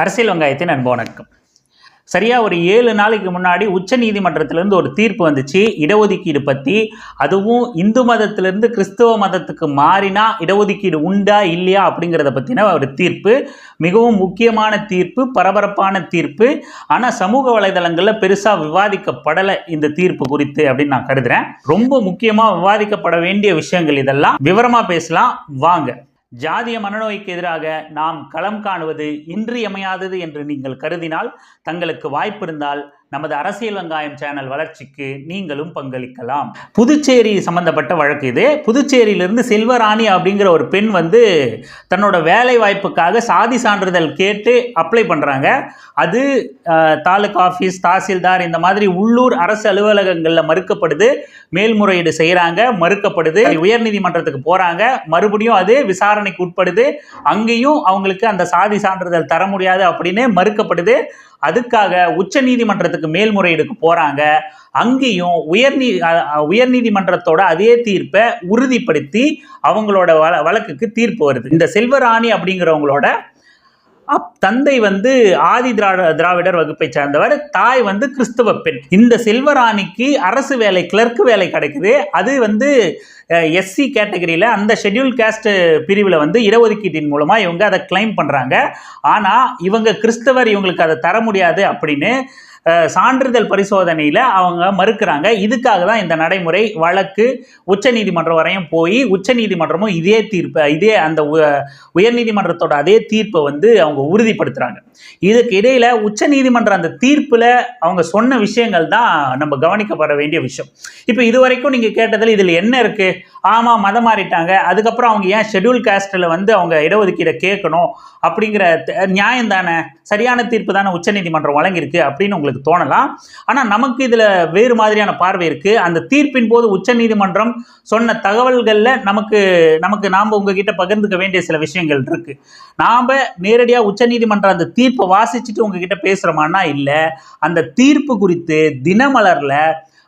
அரசியல் வெங்காயத்தின் அன்பு வணக்கம். சரியாக ஒரு 7 நாளைக்கு முன்னாடி உச்ச நீதிமன்றத்திலேருந்து ஒரு தீர்ப்பு வந்துச்சு இடஒதுக்கீடு பற்றி. அதுவும் இந்து மதத்திலேருந்து கிறிஸ்தவ மதத்துக்கு மாறினா இடஒதுக்கீடு உண்டா இல்லையா அப்படிங்கிறத பற்றின ஒரு தீர்ப்பு. மிகவும் முக்கியமான தீர்ப்பு, பரபரப்பான தீர்ப்பு. ஆனால் சமூக வலைதளங்களில் பெருசாக விவாதிக்கப்படலை இந்த தீர்ப்பு குறித்து அப்படின்னு நான் கருதுகிறேன். ரொம்ப முக்கியமாக விவாதிக்கப்பட வேண்டிய விஷயங்கள் இதெல்லாம். விவரமாக பேசலாம் வாங்க. ஜாதிய மனநோய்க்கு எதிராக நாம் களம் காணுவது இன்றியமையாதது என்று நீங்கள் கருதினால், தங்களுக்கு வாய்ப்பு இருந்தால் நமது அரசியல் வெங்காயம் சேனல் வளர்ச்சிக்கு நீங்களும் பங்களிக்கலாம். புதுச்சேரி சம்பந்தப்பட்ட வழக்கு இது. புதுச்சேரியிலிருந்து செல்வராணி அப்படிங்கிற ஒரு பெண் தன்னோட வேலை வாய்ப்புக்காக சாதி சான்றிதழ் கேட்டு அப்ளை பண்ணுறாங்க. அது தாலுகா ஆஃபீஸ், தாசில்தார், இந்த மாதிரி உள்ளூர் அரசு அலுவலகங்களில் மறுக்கப்படுது. மேல்முறையீடு செய்கிறாங்க, மறுக்கப்படுது. உயர்நீதிமன்றத்துக்கு போகிறாங்க, மறுபடியும் அது விசாரணைக்கு உட்படுது. அங்கேயும் அவங்களுக்கு அந்த சாதி சான்றிதழ் தர முடியாது அப்படின்னு மறுக்கப்படுது. அதுக்காக உச்ச நீதிமன்றத்துக்கு மேல்முறையீடுக்கு போறாங்க. அங்கேயும் உயர்நீதிமன்றத்தோட அதே தீர்ப்பை உறுதிப்படுத்தி அவங்களோட வழக்குக்கு தீர்ப்பு வருது. இந்த செல்வராணி அப்படிங்கிறவங்களோட தந்தை ஆதி திராவிடர் வகுப்பை சார்ந்தவர், தாய் கிறிஸ்தவ பெண். இந்த செல்வராணிக்கு அரசு வேலை, கிளர்க் வேலை கிடைக்குது. அது எஸ்சி கேட்டகரியில், அந்த ஷெட்யூல் காஸ்ட் பிரிவில் இடஒதுக்கீட்டின் மூலமாக இவங்க அதை கிளைம் பண்ணுறாங்க. ஆனால் இவங்க கிறிஸ்தவர், இவங்களுக்கு அதை தர முடியாது அப்படின்னு சான்றிதழ் பரிசோதனையில் அவங்க மறுக்கிறாங்க. இதுக்காக தான் இந்த நடைமுறை. வழக்கு உச்ச நீதிமன்றம் வரையும் போய் உச்ச நீதிமன்றமும் இதே தீர்ப்பை, அந்த உயர்நீதிமன்றத்தோட அதே தீர்ப்பை அவங்க உறுதிப்படுத்துகிறாங்க. இதுக்கு இடையில் உச்ச நீதிமன்றம் அந்த தீர்ப்பில் அவங்க சொன்ன விஷயங்கள் தான் நம்ம கவனிக்கப்பட வேண்டிய விஷயம். இப்போ இது வரைக்கும் நீங்கள் கேட்டதில் இதில் என்ன இருக்குது? ஆமாம், மதம் மாறிட்டாங்க, அதுக்கப்புறம் அவங்க ஏன் ஷெட்யூல் காஸ்ட்டில் அவங்க இடஒதுக்கீடை கேட்கணும் அப்படிங்கிற நியாயம் தானே, சரியான தீர்ப்பு தானே உச்சநீதிமன்றம் வழங்கியிருக்கு அப்படின்னு உங்களுக்கு தோணலாம். ஆனால் நமக்கு இதில் வேறு மாதிரியான பார்வை இருக்குது. அந்த தீர்ப்பின் போது உச்சநீதிமன்றம் சொன்ன தகவல்களில் நாம் உங்ககிட்ட பகிர்ந்துக்க வேண்டிய சில விஷயங்கள் இருக்குது. நாம் நேரடியாக உச்சநீதிமன்றம் அந்த தீர்ப்பை வாசிச்சுட்டு உங்ககிட்ட பேசுகிறோமான்னா இல்லை. அந்த தீர்ப்பு குறித்து தினமலரில்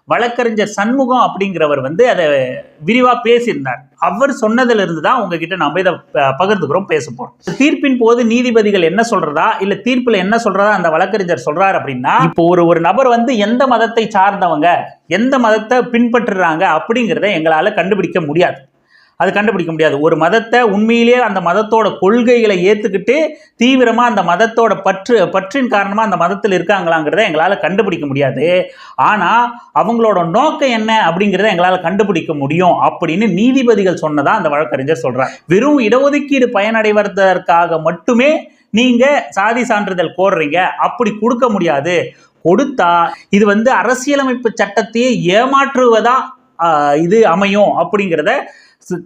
வழக்கறிஞர் சண்முகம் அப்படிங்கிறவர் அதை விரிவாக பேசியிருந்தார். அவர் சொன்னதிலிருந்து தான் உங்ககிட்ட நம்ம இதை பகிர்ந்துக்கிறோம், பேச போகிறோம். தீர்ப்பின் போது நீதிபதிகள் என்ன சொல்றதா, இல்லை தீர்ப்பில் என்ன சொல்றதா அந்த வழக்கறிஞர் சொல்றாரு அப்படின்னா, இப்போ ஒரு நபர் எந்த மதத்தை சார்ந்தவங்க, எந்த மதத்தை பின்பற்றுறாங்க அப்படிங்கிறத எங்களால் கண்டுபிடிக்க முடியாது. ஒரு மதத்தை உண்மையிலேயே அந்த மதத்தோட கொள்கைகளை ஏற்றுக்கிட்டு தீவிரமாக அந்த மதத்தோட பற்றின் காரணமாக அந்த மதத்தில் இருக்காங்களாங்கிறத எங்களால் கண்டுபிடிக்க முடியாது. ஆனால் அவங்களோட நோக்கம் என்ன அப்படிங்கிறத எங்களால் கண்டுபிடிக்க முடியும் அப்படின்னு நீதிபதிகள் சொன்னதா அந்த வழக்கறிஞர் சொல்கிறார். வெறும் இடஒதுக்கீடு பயனடைவதற்காக மட்டுமே நீங்கள் சாதி சான்றிதழ் கோர்றீங்க, அப்படி கொடுக்க முடியாது. கொடுத்தா இது அரசியலமைப்பு சட்டத்தையே ஏமாற்றுவதா இது அமையும் அப்படிங்கிறத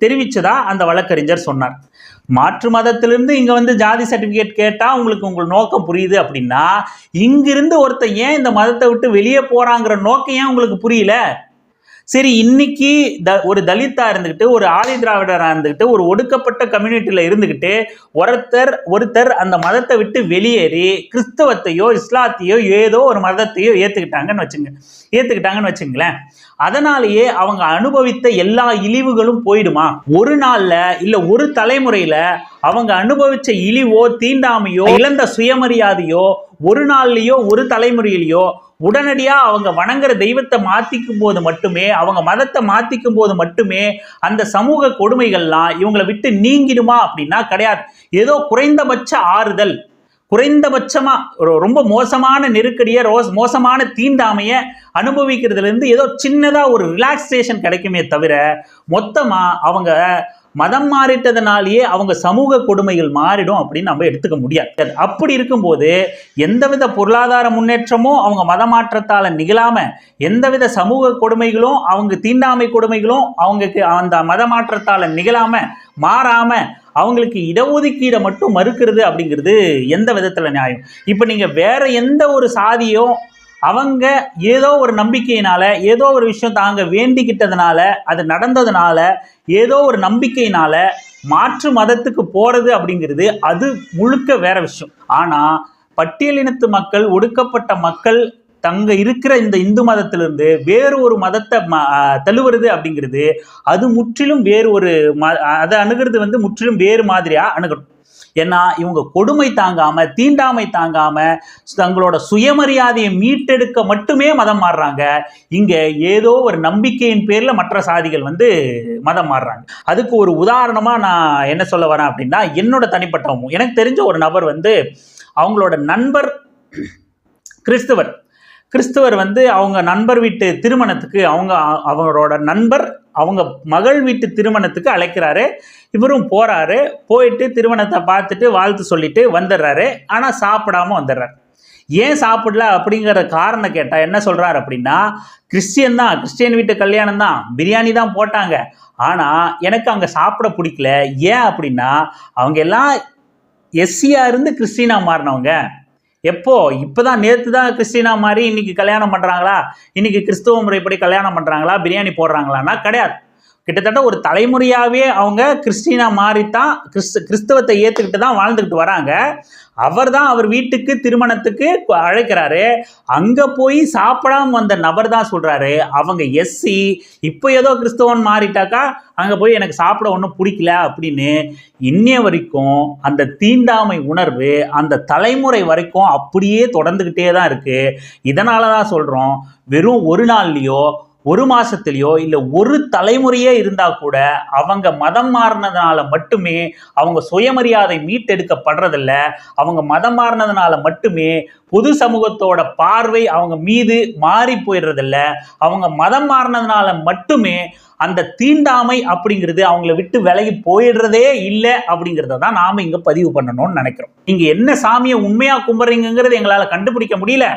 தெரிவிச்சதா அந்த வழக்கறிஞர் சொன்னார். மாற்று மதத்திலிருந்து இங்க ஜாதி சர்டிபிகேட் கேட்டா உங்கள் நோக்கம் புரியுது அப்படின்னா, இங்கிருந்து ஒருத்தர் ஏன் இந்த மதத்தை விட்டு வெளியே போறாங்கிற நோக்கம் ஏன் உங்களுக்கு புரியல? சரி, இன்னைக்கு ஒரு தலித்தா இருந்துக்கிட்டு, ஒரு ஆதி திராவிடரா இருந்துக்கிட்டு, ஒரு ஒடுக்கப்பட்ட கம்யூனிட்டியில இருந்துக்கிட்டு ஒருத்தர் அந்த மதத்தை விட்டு வெளியேறி கிறிஸ்தவத்தையோ இஸ்லாத்தையோ ஏதோ ஒரு மதத்தையோ ஏத்துக்கிட்டாங்கன்னு வச்சுங்களேன். அதனாலேயே அவங்க அனுபவித்த எல்லா இழிவுகளும் போயிடுமா? ஒரு நாள்ல இல்ல ஒரு தலைமுறையில அவங்க அனுபவிச்ச இழிவோ, தீண்டாமையோ, இழந்த சுயமரியாதையோ ஒரு நாள்லயோ ஒரு தலைமுறையிலையோ உடனடியாக அவங்க வணங்குற தெய்வத்தை மாற்றிக்கும் போது மட்டுமே, அவங்க மதத்தை மாற்றிக்கும் போது மட்டுமே அந்த சமூக கொடுமைகள்லாம் இவங்களை விட்டு நீங்கிடுமா அப்படின்னா கிடையாது. ஏதோ குறைந்தபட்ச ஆறுதல், குறைந்தபட்சமாக ரொம்ப மோசமான நெருக்கடியை, மோசமான தீண்டாமையை அனுபவிக்கிறதுலேருந்து ஏதோ சின்னதாக ஒரு ரிலாக்ஸேஷன் கிடைக்குமே தவிர, மொத்தமாக அவங்க மதம் மாறிட்டதுனாலேயே அவங்க சமூக கொடுமைகள் மாறிடும் அப்படின்னு நம்ம எடுத்துக்க முடியாது. அப்படி இருக்கும்போது எந்தவித பொருளாதார முன்னேற்றமும் அவங்க மதமாற்றத்தால் நிகழாம, எந்தவித சமூக கொடுமைகளும், அவங்க தீண்டாமை கொடுமைகளும் அவங்களுக்கு அந்த மதமாற்றத்தால் நிகழாம, மாறாம அவங்களுக்கு இடஒதுக்கீடை மட்டும் மறுக்கிறது அப்படிங்கிறது எந்த விதத்தில் நியாயம்? இப்போ நீங்கள் வேற எந்த ஒரு சாதியோ அவங்க ஏதோ ஒரு நம்பிக்கையினால, ஏதோ ஒரு விஷயம் தாங்க வேண்டிக்கிட்டதுனால, அது நடந்ததுனால, ஏதோ ஒரு நம்பிக்கையினால மாற்று மதத்துக்கு போறது அப்படிங்கிறது அது முழுக்க வேற விஷயம். ஆனா பட்டியலினத்து மக்கள், ஒடுக்கப்பட்ட மக்கள் தங்க இருக்கிற இந்த இந்து மதத்திலிருந்து வேறு ஒரு மதத்தை தழுவுறது அப்படிங்கிறது அது முற்றிலும் வேறு ஒரு அதை அணுகிறது முற்றிலும் வேறு மாதிரியா அணுகணும். ஏன்னா இவங்க கொடுமை தாங்காம, தீண்டாமை தாங்காம, தங்களோட சுயமரியாதையை மீட்டெடுக்க மட்டுமே மதம் மாறுறாங்க. இங்க ஏதோ ஒரு நம்பிக்கையின் பேர்ல மற்ற சாதிகள் மதம் மாறுறாங்க. அதுக்கு ஒரு உதாரணமா நான் என்ன சொல்ல வரேன் அப்படின்னா, என்னோட தனிப்பட்ட எனக்கு தெரிஞ்ச ஒரு நபர் அவங்களோட நண்பர் கிறிஸ்தவர் அவங்க நண்பர் வீட்டு திருமணத்துக்கு அவங்களோட நண்பர் அவங்க மகள் வீட்டு திருமணத்துக்கு அழைக்கிறாரு. இவரும் போறாரு. போயிட்டு திருமணத்தை பார்த்துட்டு வாழ்த்து சொல்லிட்டு வந்துடுறாரு. ஆனால் சாப்பிடாம வந்துடுறாரு. ஏன் சாப்பிடல அப்படிங்கிற காரணம் கேட்டால் என்ன சொல்றாரு அப்படின்னா, கிறிஸ்டியன் வீட்டு கல்யாணம் தான், பிரியாணி தான் போட்டாங்க, ஆனால் எனக்கு அங்கே சாப்பிட பிடிக்கல. ஏன் அப்படின்னா அவங்க எல்லாம் எஸ்சியா இருந்து கிறிஸ்டினா மாறினவங்க. எப்போ இப்போதான் நேற்று தான் கிறிஸ்டினா மாதிரி இன்னைக்கு கல்யாணம் பண்ணுறாங்களா, இன்னைக்கு கிறிஸ்துவ முறைப்படி கல்யாணம் பண்ணுறாங்களா, பிரியாணி போடுறாங்களான்னா கிடையாது. கிட்டத்தட்ட ஒரு தலைமுறையாகவே அவங்க கிறிஸ்டினா மாறித்தான் கிறிஸ்தவத்தை ஏற்றுக்கிட்டு தான் வாழ்ந்துக்கிட்டு வராங்க. அவர் வீட்டுக்கு திருமணத்துக்கு அழைக்கிறாரு. அங்கே போய் சாப்பிடாம வந்த நபர் தான் சொல்கிறாரு, அவங்க எஸ்சி, இப்போ ஏதோ கிறிஸ்தவன் மாறிட்டாக்கா அங்கே போய் எனக்கு சாப்பிட ஒன்றும் பிடிக்கல அப்படின்னு. இன்னைய வரைக்கும் அந்த தீண்டாமை உணர்வு அந்த தலைமுறை வரைக்கும் அப்படியே தொடர்ந்துக்கிட்டே தான் இருக்குது. இதனால தான் சொல்கிறோம், வெறும் ஒரு நாள்லையோ ஒரு மாசத்திலேயோ இல்லை ஒரு தலைமுறையே இருந்தா கூட அவங்க மதம் மாறினதுனால மட்டுமே அவங்க சுயமரியாதை மீட்டெடுக்கப்படுறதில்ல. அவங்க மதம் மாறினதுனால மட்டுமே பொது சமூகத்தோட பார்வை அவங்க மீது மாறி போயிடுறதில்ல. அவங்க மதம் மாறினதுனால மட்டுமே அந்த தீண்டாமை அப்படிங்கிறது அவங்கள விட்டு விலகி போயிடுறதே இல்லை அப்படிங்கிறத தான் நாம இங்க பதிவு பண்ணணும்னு நினைக்கிறோம். நீங்க என்ன சாமியை உண்மையா கும்பிட்றீங்கிறது எங்களால கண்டுபிடிக்க முடியல,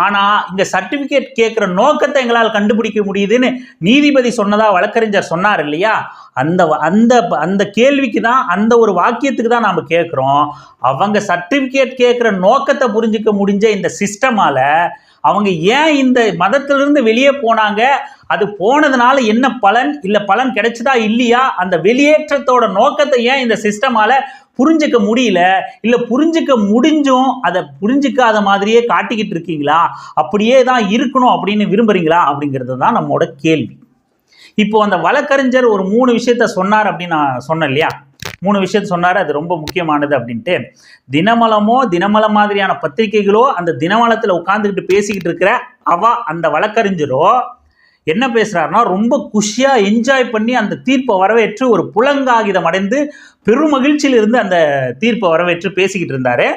ஆனா இங்க சர்டிபிகேட் கேட்கிற நோக்கத்தை எங்களால் கண்டுபிடிக்க முடியுதுன்னு நீதிபதி சொன்னதா வழக்கறிஞர் சொன்னார் இல்லையா, அந்த அந்த அந்த கேள்விக்கு தான், அந்த ஒரு வாக்கியத்துக்கு தான் நாம கேட்கிறோம். அவங்க சர்டிபிகேட் கேட்கிற நோக்கத்தை புரிஞ்சுக்க முடிஞ்ச இந்த சிஸ்டமால அவங்க ஏன் இந்த மதத்திலிருந்து வெளியே போனாங்க, அது போனதுனால என்ன பலன், இல்ல பலன் கிடைச்சதா இல்லையா, அந்த வெளியேற்றத்தோட நோக்கத்தை ஏன் இந்த சிஸ்டமால புரிஞ்சுக்க முடியல, இல்ல புரிஞ்சுக்க முடிஞ்சும் அதை புரிஞ்சுக்காத மாதிரியே காட்டிக்கிட்டு இருக்கீங்களா, அப்படியே தான் இருக்கணும் அப்படின்னு விரும்புறீங்களா அப்படிங்கிறது தான் நம்மளோட கேள்வி. இப்போ அந்த வழக்கறிஞர் ஒரு 3 விஷயத்த சொன்னார் அப்படின்னு நான் சொன்னேன் இல்லையா, 3 விஷயத்த சொன்னார், அது ரொம்ப முக்கியமானது அப்படின்ட்டு. தினமலம் மாதிரியான பத்திரிகைகளோ அந்த தினமலத்தில் உட்கார்ந்துக்கிட்டு பேசிக்கிட்டு இருக்கிற அந்த வழக்கறிஞரோ என்ன பேசுறாருன்னா, ரொம்ப குஷியா என்ஜாய் பண்ணி அந்த தீர்ப்பை வரவேற்று ஒரு புலங்காகிதம் அடைந்து பெரும் மகிழ்ச்சியில் இருந்து அந்த தீர்ப்பை வரவேற்று பேசிக்கிட்டு இருந்தாரு.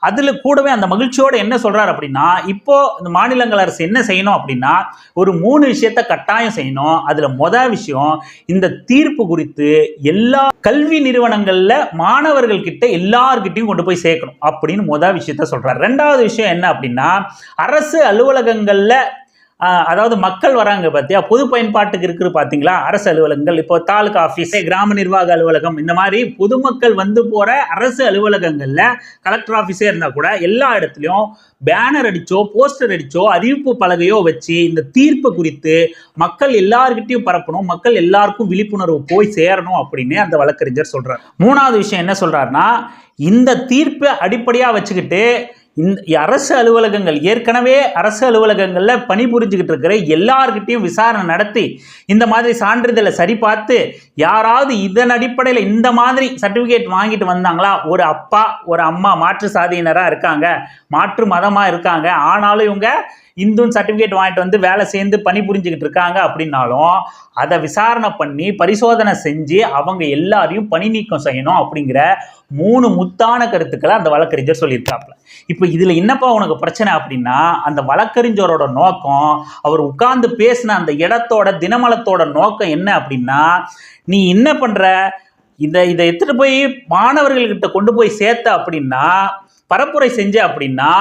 அதுல கூடவே அந்த மகிழ்ச்சியோட என்ன சொல்றாரு அப்படின்னா, இப்போ இந்த மாநிலங்கள் அரசு என்ன செய்யணும் அப்படின்னா, ஒரு 3 விஷயத்த கட்டாயம் செய்யணும். அதுல முதல் விஷயம், இந்த தீர்ப்பு குறித்து எல்லா கல்வி நிறுவனங்கள்ல மாணவர்கள் கிட்ட எல்லார்கிட்டையும் கொண்டு போய் சேர்க்கணும் அப்படின்னு முதல் விஷயத்த சொல்றாரு. 2வது விஷயம் என்ன அப்படின்னா, அரசு அலுவலகங்கள்ல அதாவது மக்கள் வராங்க பார்த்தியா, பொது பயன்பாட்டுக்கு இருக்குது பார்த்தீங்களா அரசு அலுவலகங்கள், இப்போ தாலுகா ஆஃபீஸ், கிராம நிர்வாக அலுவலகம், இந்த மாதிரி பொதுமக்கள் போகிற அரசு அலுவலகங்களில் கலெக்டர் ஆஃபீஸே இருந்தால் கூட எல்லா இடத்துலையும் பேனர் அடிச்சோ போஸ்டர் அடிச்சோ அறிவிப்பு பலகையோ வச்சு இந்த தீர்ப்பு குறித்து மக்கள் எல்லார்கிட்டையும் பரப்பணும், மக்கள் எல்லாருக்கும் விழிப்புணர்வு போய் சேரணும் அப்படின்னு அந்த வழக்கறிஞர் சொல்றார். 3வது விஷயம் என்ன சொல்றாருன்னா, இந்த தீர்ப்பை அடிப்படையாக வச்சுக்கிட்டு இந்த அரசு அலுவலகங்கள், ஏற்கனவே அரசு அலுவலகங்களில் பணிபுரிஞ்சுக்கிட்டு இருக்கிற எல்லார்கிட்டையும் விசாரணை நடத்தி இந்த மாதிரி சான்றிதழை சரி பார்த்து, யாராவது இதன் அடிப்படையில் இந்த மாதிரி சர்டிஃபிகேட் வாங்கிட்டு வந்தாங்களா, ஒரு அப்பா ஒரு அம்மா மாற்று சாதியினராக இருக்காங்க, மாற்று மதமாக இருக்காங்க, ஆனாலும் இவங்க இந்துன்னு சர்டிஃபிகேட் வாங்கிட்டு வேலை சேர்ந்து பணிபுரிஞ்சுக்கிட்டு இருக்காங்க அப்படின்னாலும் அதை விசாரணை பண்ணி பரிசோதனை செஞ்சு அவங்க எல்லாரையும் பணி நீக்கம் செய்யணும் அப்படிங்கிற 3 முத்தான கருத்துக்களை அந்த வழக்கறிஞர் சொல்லியிருக்காப்புல. இப்போ இதுல என்னப்பா உனக்கு பிரச்சனை அப்படின்னா, அந்த வழக்கறிஞரோட நோக்கம், அவர் உட்கார்ந்து பேசின அந்த இடத்தோட தினமலத்தோட நோக்கம் என்ன அப்படின்னா, நீ என்ன பண்ற, இதை எடுத்துட்டு போய் மாணவர்கள்கிட்ட கொண்டு போய் சேர்த்த அப்படின்னா, பரப்புரை செஞ்ச அப்படின்னா,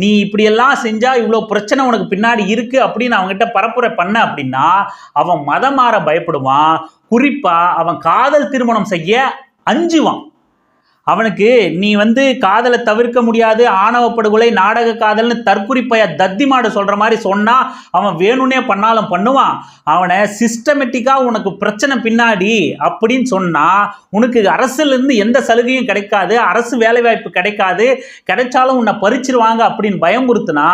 நீ இப்படியெல்லாம் செஞ்சா இவ்வளோ பிரச்சனை உனக்கு பின்னாடி இருக்கு அப்படின்னு அவங்ககிட்ட பரப்புரை பண்ண அப்படின்னா அவன் மதம் மாற பயப்படுவான். குறிப்பா அவன் காதல் திருமணம் செய்ய அஞ்சுவான். அவனுக்கு நீ காதலை தவிர்க்க முடியாது, ஆணவ படுகொலை, நாடக காதல்னு தற்குறிப்பைய தத்திமாடு சொல்ற மாதிரி சொன்னா அவன் வேணும்னே பண்ணாலும் பண்ணுவான். அவனை சிஸ்டமேட்டிக்கா உனக்கு பிரச்சனை பின்னாடி அப்படின்னு சொன்னா உனக்கு அரசுல இருந்து எந்த சலுகையும் கிடைக்காது, அரசு வேலை வாய்ப்பு கிடைக்காது, கிடைச்சாலும் உன்னை பறிச்சிருவாங்க அப்படின்னு பயமுறுத்துனா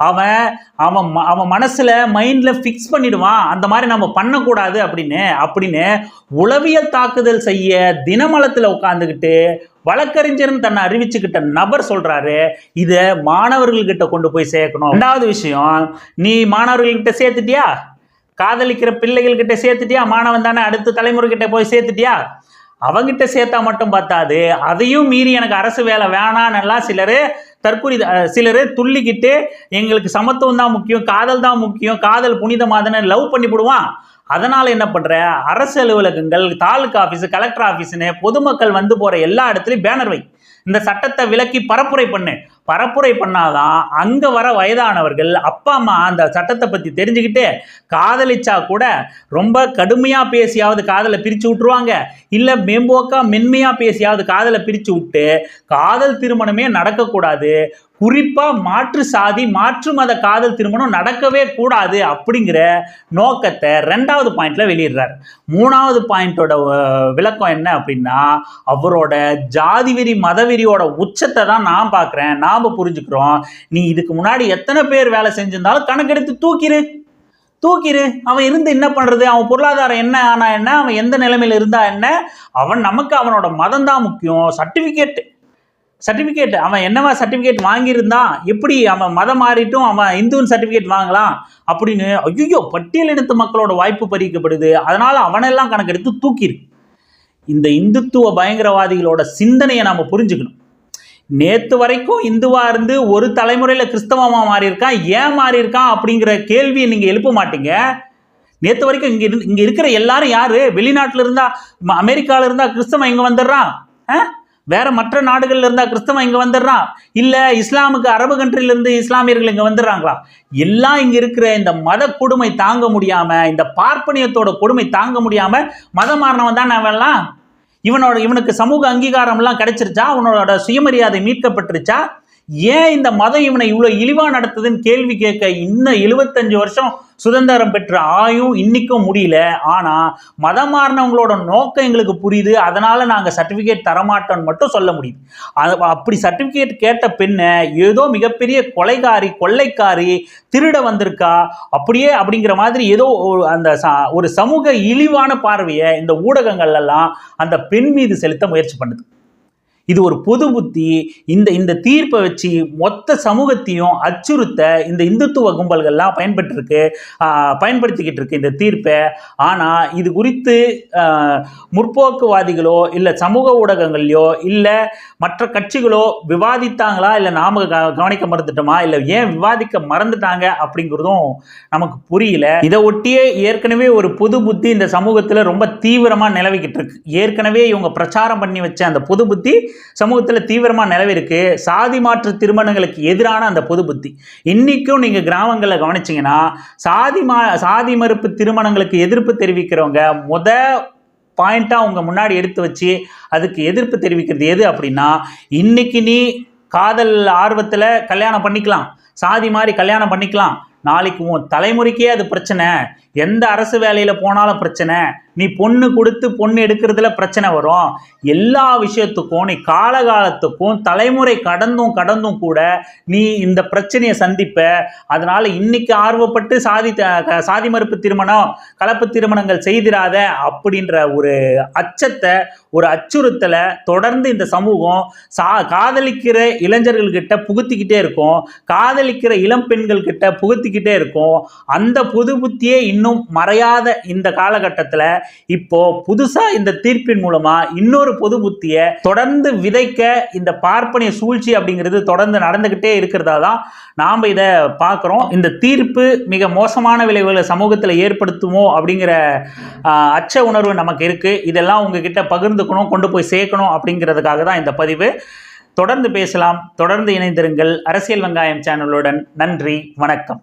அவன் மனசுல மைண்ட்ல ஃபிக்ஸ் பண்ணிடுவான், அந்த மாதிரி நம்ம பண்ணக்கூடாது அப்படின்னு உளவியல் தாக்குதல் செய்ய தினமலத்தில் உட்கார்ந்துக்கிட்டு வழக்கறிஞர்னு தன்னை அறிவிச்சுக்கிட்ட நபர் சொல்றாரு இதை மாணவர்கள்கிட்ட கொண்டு போய் சேர்க்கணும். ரெண்டாவது விஷயம், நீ மாணவர்கள்கிட்ட சேர்த்துட்டியா, காதலிக்கிற பிள்ளைகள் கிட்ட சேர்த்துட்டியா, மாணவன் தானே அடுத்த தலைமுறை கிட்ட போய் சேர்த்துட்டியா, அவங்கிட்ட சேர்த்தா மட்டும் பார்த்தாது, அதையும் மீறி எனக்கு அரசு வேலை வேணான்னெல்லாம் சிலர் துள்ளிக்கிட்டு எங்களுக்கு சமத்துவம் தான் முக்கியம், காதல் தான் முக்கியம், காதல் புனிதமாதன லவ் பண்ணி போடுவான். அதனால என்ன பண்ற, அரசு அலுவலகங்கள், தாலுகா ஆஃபீஸ், கலெக்டர் ஆஃபீஸ்னு பொதுமக்கள் வந்து போற எல்லா இடத்துலையும் பேனர் வை, இந்த சட்டத்தை விலக்கி பரப்புரை பண்ணு. பரப்புரை பண்ணாதான் அங்க வர வயதானவர்கள் அப்பா அம்மா அந்த சட்டத்தை பத்தி தெரிஞ்சுக்கிட்டு காதலிச்சா கூட ரொம்ப கடுமையா பேசியாவது காதலை பிரிச்சு விட்டுருவாங்க, இல்ல மேம்போக்கா மென்மையா பேசியாவது காதலை பிரிச்சு விட்டு காதல் திருமணமே நடக்கக்கூடாது, குறிப்பா மாற்று சாதி மாற்று மத காதல் திருமணம் நடக்கவே கூடாது அப்படிங்கிற நோக்கத்தை ரெண்டாவது பாயிண்ட்ல வெளியிடுறாரு. மூணாவது பாயிண்டோட விளக்கம் என்ன அப்படின்னா, அவரோட ஜாதி வெறி மதவெறியோட உச்சத்தை தான் நான் பார்க்குறேன், நாம புரிஞ்சுக்கிறோம். நீ இதுக்கு முன்னாடி எத்தனை பேர் வேலை செஞ்சிருந்தாலும் கணக்கெடுத்து தூக்கிரு. அவன் இருந்து என்ன பண்றது, அவன் பொருளாதாரம் என்ன ஆனா என்ன, அவன் எந்த நிலைமையில இருந்தா என்ன, நமக்கு அவனோட மதம் தான் முக்கியம். சர்டிஃபிகேட் அவன் என்னவா சர்டிஃபிகேட் வாங்கியிருந்தான், எப்படி அவன் மதம் மாறிட்டும் அவன் இந்துன்னு சர்டிஃபிகேட் வாங்கலாம் அப்படின்னு ஐயோ பட்டியலினத்து மக்களோட வாய்ப்பு பறிக்கப்படுது, அதனால அவனெல்லாம் கணக்கெடுத்து தூக்கிரு. இந்த இந்துத்துவ பயங்கரவாதிகளோட சிந்தனையை நாம புரிஞ்சுக்கணும். நேத்து வரைக்கும் இந்துவா இருந்து ஒரு தலைமுறையில கிறிஸ்தவமா மாறி இருக்கான், ஏன் மாறி இருக்கான் அப்படிங்கிற கேள்வியை நீங்க எழுப்ப மாட்டீங்க. நேத்து வரைக்கும் இங்க இருக்கிற எல்லாரும் யாரு, வெளிநாட்டுல இருந்தா, அமெரிக்கால இருந்தா கிறிஸ்தவன் இங்க வந்துடுறான், வேற மற்ற நாடுகள்ல இருந்தா கிறிஸ்தவன் இங்க வந்துடுறான், இல்ல இஸ்லாமுக்கு அரபு கண்ட்ரில இருந்து இஸ்லாமியர்கள் இங்க வந்துடுறாங்களா, எல்லாம் இங்க இருக்கிற இந்த மத கொடுமை தாங்க முடியாம, இந்த பார்ப்பனியத்தோட கொடுமை தாங்க முடியாம மதம் மாறினவன் தான் அவன்லாம். இவனுக்கு சமூக அங்கீகாரம் எல்லாம் கிடைச்சிருச்சா, அவனோட சுயமரியாதை மீட்கப்பட்டுருச்சா, ஏன் இந்த மதம் இவனை இவ்வளவு இழிவா நடத்துதுன்னு கேள்வி கேட்க இன்னும் 75 வருஷம் சுதந்திரம் பெற்ற ஆயும் இன்னைக்கும் முடியல. ஆனா மதம் மாறினவங்களோட நோக்கம் எங்களுக்கு புரியுது, அதனால நாங்க சர்டிபிகேட் தரமாட்டோம்னு மட்டும் சொல்ல முடியுது. அப்படி சர்டிபிகேட் கேட்ட பெண்ணை ஏதோ மிகப்பெரிய கொள்ளைக்காரி திருட வந்திருக்கா அப்படிங்கிற மாதிரி ஏதோ ஒரு சமூக இழிவான பார்வையை இந்த ஊடகங்கள் எல்லாம் அந்த பெண் மீது செலுத்த முயற்சி பண்ணுது. இது ஒரு பொது புத்தி. இந்த தீர்ப்பை வச்சு மொத்த சமூகத்தையும் அச்சுறுத்த இந்த இந்துத்துவ கும்பல்கள்லாம் பயன்படுத்திக்கிட்டு இருக்கு இந்த தீர்ப்பை. ஆனால் இது குறித்து முற்போக்குவாதிகளோ இல்லை சமூக ஊடகங்கள்லையோ இல்லை மற்ற கட்சிகளோ விவாதித்தாங்களா, இல்லை நாம கவனிக்க மறந்துட்டோமா, இல்லை ஏன் விவாதிக்க மறந்துட்டாங்க அப்படிங்கிறதும் நமக்கு புரியல. இதை ஒட்டியே ஏற்கனவே ஒரு பொது புத்தி இந்த சமூகத்தில் ரொம்ப தீவிரமாக நிலவிக்கிட்டு இருக்கு. ஏற்கனவே இவங்க பிரச்சாரம் பண்ணி வச்ச அந்த பொது புத்தி சமூகத்தில் தீவிரமாக நிலவிருக்கு. சாதி மாற்று திருமணங்களுக்கு எதிரான அந்த பொது புத்தி இன்னைக்கும் நீங்க கிராமங்களில் கவனிச்சிங்கன்னா சாதி மறுப்பு திருமணங்களுக்கு எதிர்ப்பு தெரிவிக்கிறவங்க பாயிண்டா உங்க முன்னாடி எடுத்து வச்சு அதுக்கு எதிர்ப்பு தெரிவிக்கிறது எது அப்படின்னா, இன்னைக்கு நீ காதல் ஆர்வத்தில் கல்யாணம் பண்ணிக்கலாம், சாதி மாதிரி கல்யாணம் பண்ணிக்கலாம், நாளைக்கு உன் தலைமுறைக்கே அது பிரச்சனை, எந்த அரசு வேலையில போனாலும் பிரச்சனை, நீ பொண்ணு கொடுத்து பொண்ணு எடுக்கிறதுல பிரச்சனை வரும், எல்லா விஷயத்துக்கும் நீ காலகாலத்துக்கும் தலைமுறை கடந்தும் கூட நீ இந்த பிரச்சனையை சந்திப்ப. அதனால இன்னைக்கு ஆர்வப்பட்டு சாதி மறுப்பு திருமணம் கலப்பு திருமணங்கள் செய்திராத அப்படின்ற ஒரு அச்சத்தை ஒரு அச்சுறுத்தலை தொடர்ந்து இந்த சமூகம் காதலிக்கிற இளைஞர்கள்கிட்ட புகுத்திக்கிட்டே இருக்கும், காதலிக்கிற இளம் பெண்கள் கிட்ட புகுத்திக்கிட்டே இருக்கும். அந்த புது புத்தியே இன்னும் மறையாத இந்த காலகட்டத்தில் இப்போ புதுசா இந்த தீர்ப்பின் மூலமா இன்னொரு பொது புத்தியை தொடர்ந்து விதைக்க இந்த பார்ப்பனிய சூழ்ச்சி அப்படிங்கிறது தொடர்ந்து நடந்துகிட்டே இருக்கிறதா தான் நாம இதை பார்க்கிறோம். இந்த தீர்ப்பு மிக மோசமான விளைவுகளை சமூகத்தில் ஏற்படுத்துமோ அப்படிங்கிற அச்ச உணர்வு நமக்கு இருக்கு. இதெல்லாம் உங்ககிட்ட பகிர்ந்துக்கணும், கொண்டு போய் சேர்க்கணும் அப்படிங்கிறதுக்காக தான் இந்த பதிவு. தொடர்ந்து பேசலாம், தொடர்ந்து இணைந்திருங்கள் அரசியல் வெங்காயம் சேனலுடன். நன்றி, வணக்கம்.